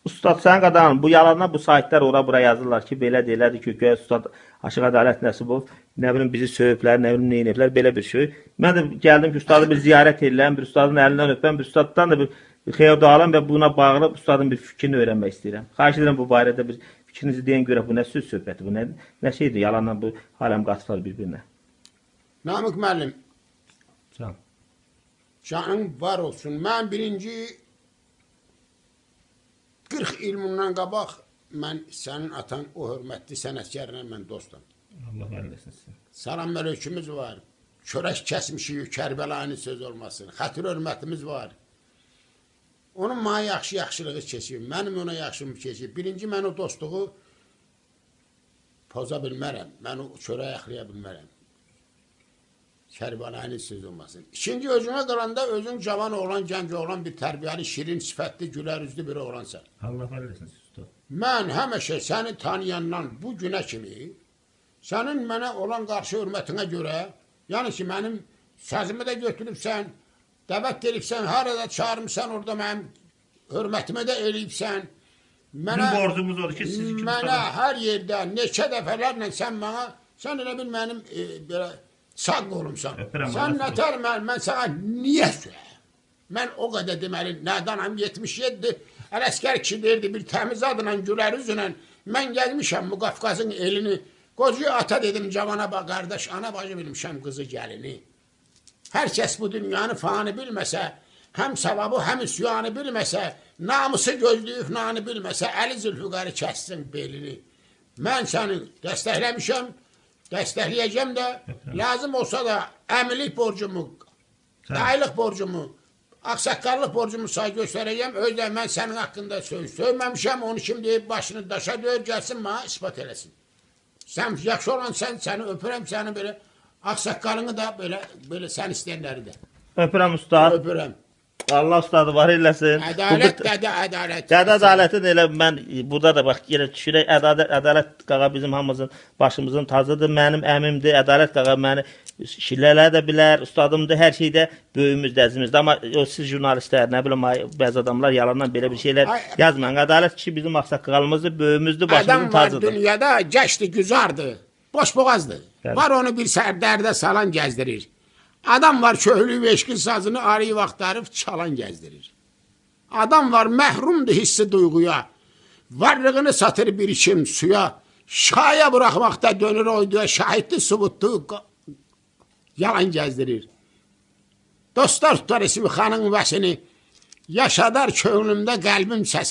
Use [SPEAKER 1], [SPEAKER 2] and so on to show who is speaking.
[SPEAKER 1] Ustad sən qadanın bu yalandan bu saytlar ora-bura yazırlar ki, belə deyilərdi ki, göyə Ustad Aşıq Ədalət Nəsibov nə bilim bizi sövüblər, nə bilim neyniblər, belə bir şey. Mən də gəldim ki, ustadı bir ziyarət edirəm, bir ustadın əlindən öpəm, bir ustaddan da bir xeyir dualam və buna bağlı ustadın bir fikrini öyrənmək istəyirəm. Xahiş edirəm bu barədə bir fikrinizi deyin görə bu nə söz söhbəti, bu nə şeydir, yalandan bu aləm qatılar bir-birinə.
[SPEAKER 2] Namık müəllim,
[SPEAKER 1] Can.
[SPEAKER 2] canın var olsun. Mən birinci 40 il bundan qabaq mən sənin atan o hörmətli sənətkarla mən dostum.
[SPEAKER 1] Allah verməsin sizə.
[SPEAKER 2] Salam aleykümüz var. Çörək kəsmişik, Kərbəlayının söz olmasın. Xətir hörmətimiz var. Onun mənə yaxşı-yaxşılığı keçir. Mənim ona yaxşılığım keçir. Birinci mən o dostluğu poza bilmərəm. Mən o çörək əxləyə bilmərəm. Kərbəlayının söz olmasın. İkinci özünə qalanda özün cavan oğlan, gənc oğlan, bir tərbiyəli, şirin, sifətli, gülər üzlü bir oğlansan.
[SPEAKER 1] Allah verməsin sizə.
[SPEAKER 2] Mən həmişə səni tanıyandan bu günə kimi sənin mənə olan qarşı hörmətinə görə, yəni ki, mənim sözümü də götürübsən, dəvət edibsən, harada çağırmışsan, orada mənim hörmətimi də eləyibsən.
[SPEAKER 1] Bizim borcumuz odur ki, siz iki
[SPEAKER 2] Mənə hər yerdə neçə dəfələrlə sən mənə, sən elə bil mənim belə sağ qolumsan. Sən nətər mən sənə niyə söyləyəm? Mən o qədər deməli, nədanam 77, Ələskər kişi deyirdi, bir təmiz adla, gülər üzlə, mən gəlmişəm bu Qafqazın elini, qocuya ata dedim, cavana bax, qardaş, ana bacı bilmişəm qızı gəlini. Hər kəs bu dünyanı fani bilməsə, həm savabı, həm üsyanı bilməsə, namusu gözləyib, nanı bilməsə, Əli Zülfüqarı kəssin belini. Mən səni dəstəkləmişəm, dəstəkləyəcəm də, lazım olsa da əmilik borcumu, daylıq borcumu, Ağsaqqallıq borcumu say göstərəcəm, özlə mən sənin haqqında söz söyməmişəm, onu kim deyib başını daşa döyür, gəlsin mənə ispat eləsin. Sən yaxşı olan səni öpürəm, səni belə, ağsaqqalını da belə sən istəyənləri də.
[SPEAKER 1] Öpürəm ustad.
[SPEAKER 2] Öpürəm.
[SPEAKER 1] Allah ustadı var eləsin.
[SPEAKER 2] Ədalət, dədə ədalət.
[SPEAKER 1] Dədə ədalətin elə mən burada da bax yenə düşürək ədalət qağa bizim hamımızın başımızın tacıdır. Mənim əmimdir. Ədalət qağa məni şillələ də bilər, ustadımdır, hər şeydə böyümüz dəzimizdir. Amma siz jurnalistlər, nə bilim bəzi adamlar yalandan belə bir şeylər yazmayın. Ədalət kişi bizim ağsaqqalımızdır, böyümüzdür, başımızın tacıdır.
[SPEAKER 2] Adam var dünyada gəşdi, güzardır, boşboğazdır. Var onu bir sərdərdə salan gəzdirir. Adam var köhlü və eşqin sazını arayıb axtarıb çalan gəzdirir. Adam var məhrumdur hissi duyğuya. Varlığını satır bir içim suya. Şaya bıraxmaqda dönür oyduya. Şahidli subutlu yalan gəzdirir. Dostlar tutar ismi xanın vəsini. Yaşadar könlümdə qəlbim səsi.